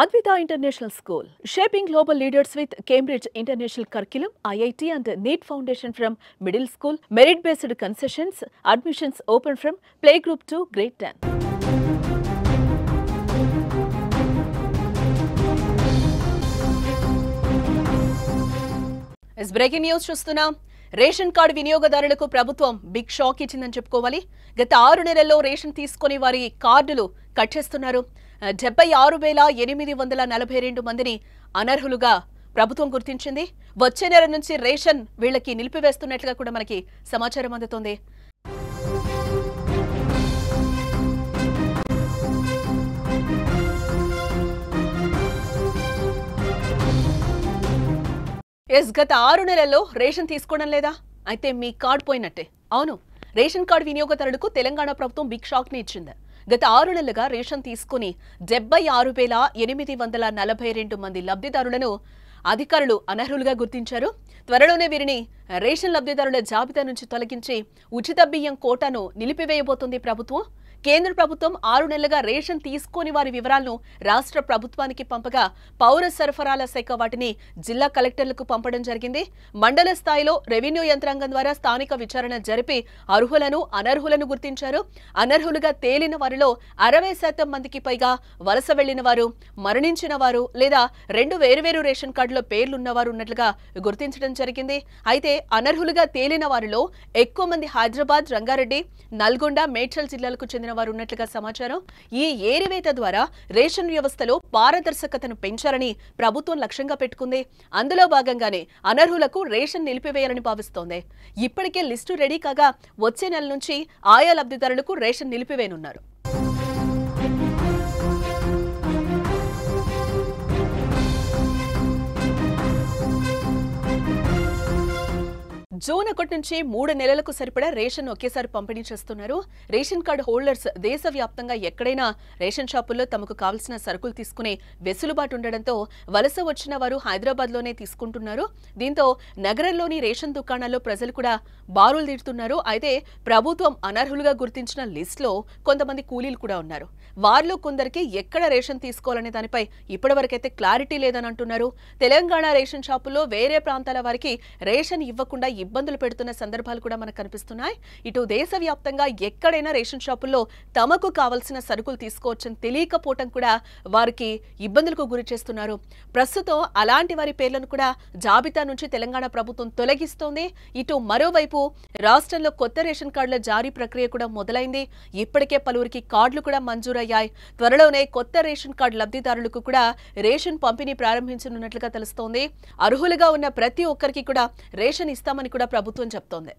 Advaita International School, shaping global leaders with Cambridge International Curriculum, IIT and NEET Foundation from middle school, merit-based concessions, admissions open from playgroup to grade 10. Breaking news చూస్తున్నాం. Ration card వినియోగదారులకు ప్రభుత్వం big shock ఇచ్చిందని చెప్పుకోవాలి. గత 6 నెలల్లో ration తీసుకుని వారి కార్డులు కట్ చేస్తున్నారు. 76,842 మందిని అనర్హులుగా ప్రభుత్వం గుర్తించింది. వచ్చే నెల నుంచి రేషన్ వీళ్ళకి నిలిపివేస్తున్నట్లుగా కూడా మనకి సమాచారం అందుతోంది. గత 6 నెలల్లో రేషన్ తీసుకోవడం లేదా? అయితే మీ కార్డు పోయినట్టే. అవును, రేషన్ కార్డు వినియోగదారులకు తెలంగాణ ప్రభుత్వం బిగ్ షాక్ ని ఇచ్చింది. గత 6 నెలలుగా రేషన్ తీసుకుని 76,842 మంది లబ్ధిదారులను అధికారులు అనర్హులుగా గుర్తించారు. త్వరలోనే వీరిని రేషన్ లబ్ధిదారుల జాబితా నుంచి తొలగించి ఉచిత బియ్యం కోటాను నిలిపివేయబోతోంది ప్రభుత్వం. కేంద్ర ప్రభుత్వం 6 నెలలుగా రేషన్ తీసుకోని వారి వివరాలను రాష్ట్ర ప్రభుత్వానికి పంపగా పౌర సరఫరాల శాఖ వాటిని జిల్లా కలెక్టర్లకు పంపడం జరిగింది. మండల స్థాయిలో రెవెన్యూ యంత్రాంగం ద్వారా స్థానిక విచారణ జరిపి అర్హులను అనర్హులను గుర్తించారు. అనర్హులుగా తేలిన వారిలో 60% మందికి పైగా వలస వెళ్లిన వారు, మరణించిన వారు లేదా 2 వేర్వేరు రేషన్ కార్డులో పేర్లున్నవారు ఉన్నట్లుగా గుర్తించడం జరిగింది. అయితే అనర్హులుగా తేలిన వారిలో ఎక్కువ మంది హైదరాబాద్, రంగారెడ్డి, నల్గొండ, మేడ్చల్ జిల్లాలకు చెందిన వారు ఉన్నట్లుగా సమాచారం. ఈ ఏరివేత ద్వారా రేషన్ వ్యవస్థలో పారదర్శకతను పెంచాలని ప్రభుత్వం లక్ష్యంగా పెట్టుకుంది. అందులో భాగంగానే అనర్హులకు రేషన్ నిలిపివేయాలని భావిస్తోంది. ఇప్పటికే లిస్టు రెడీ కాగా వచ్చే నెల నుంచి ఆయా లబ్ధిదారులకు రేషన్ నిలిపివేయనున్నారు. జూన్ 1 నుంచి 3 నెలలకు సరిపడా రేషన్ ఒకేసారి పంపిణీ చేస్తున్నారు. రేషన్ కార్డు హోల్డర్స్ దేశవ్యాప్తంగా ఎక్కడైనా రేషన్ షాపుల్లో తమకు కావాల్సిన సరుకులు తీసుకునే వెసులుబాటు ఉండడంతో వలస వచ్చిన వారు హైదరాబాద్లోనే తీసుకుంటున్నారు. దీంతో నగరంలోని రేషన్ దుకాణాల్లో ప్రజలు కూడా బారులు తీరుతున్నారు. అయితే ప్రభుత్వం అనర్హులుగా గుర్తించిన లిస్టులో కొంతమంది కూలీలు కూడా ఉన్నారు. వారిలో కొందరికి ఎక్కడ రేషన్ తీసుకోవాలనే దానిపై ఇప్పటివరకైతే క్లారిటీ లేదని అంటున్నారు. తెలంగాణ రేషన్ షాపుల్లో వేరే ప్రాంతాల వారికి రేషన్ ఇవ్వకుండా ఇబ్బందులు పెడుతున్న సందర్భాలు కూడా మనకు కనిపిస్తున్నాయి. ఇటు దేశవ్యాప్తంగా ఎక్కడైనా రేషన్ షాపుల్లో తమకు కావాల్సిన సరుకులు తీసుకోవచ్చని తెలియకపోవటం కూడా వారికి ఇబ్బందులకు గురి చేస్తున్నారు. ప్రస్తుతం అలాంటి వారి పేర్లను కూడా జాబితా నుంచి తెలంగాణ ప్రభుత్వం తొలగిస్తోంది. ఇటు మరోవైపు రాష్ట్రంలో కొత్త రేషన్ కార్డుల జారీ ప్రక్రియ కూడా మొదలైంది. ఇప్పటికే పలువురికి కార్డులు కూడా మంజూరయ్యాయి. త్వరలోనే కొత్త రేషన్ కార్డు లబ్ధిదారులకు కూడా రేషన్ పంపిణీ ప్రారంభించనున్నట్లుగా తెలుస్తోంది. అర్హులుగా ఉన్న ప్రతి ఒక్కరికి కూడా రేషన్ ఇస్తామని కూడా ప్రభుత్వం చెప్తోంది.